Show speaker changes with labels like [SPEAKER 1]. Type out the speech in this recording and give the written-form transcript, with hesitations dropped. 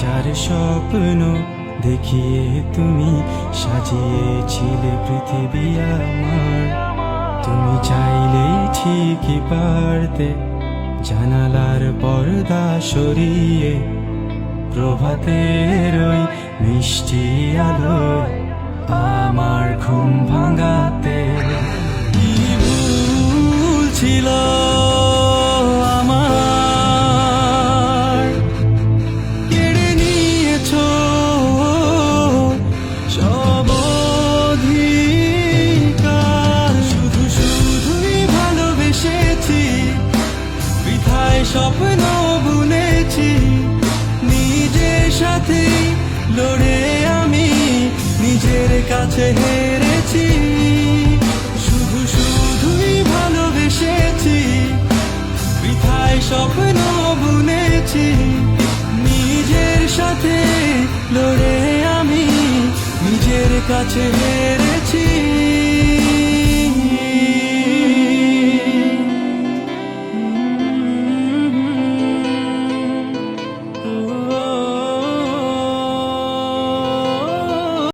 [SPEAKER 1] যার স্বপ্ন দেখিয়ে তুমি সাজিয়েছিলে পৃথিবী আমার। তুমি চাইলেই ঠিকই পারতে জানালার পর্দা সরিয়ে প্রভাতের ওই মিষ্টি আলো আমার ঘুম ভাঙাতে। কি ভুল ছিল আমার, কেড়ে নিয়েছো সব অধিকার। শুধু শুধুই ভালোবেসেছি, বৃথায় স্বপ্ন বুনেছি, নিজের সাথে লড়ে আমি নিজের কাছে হেরেছি। শুধু শুধুই ভালোবেসেছি, বৃথায় স্বপ্ন বুনেছি, নিজের সাথে লড়ে আমি নিজের কাছে হেরেছি।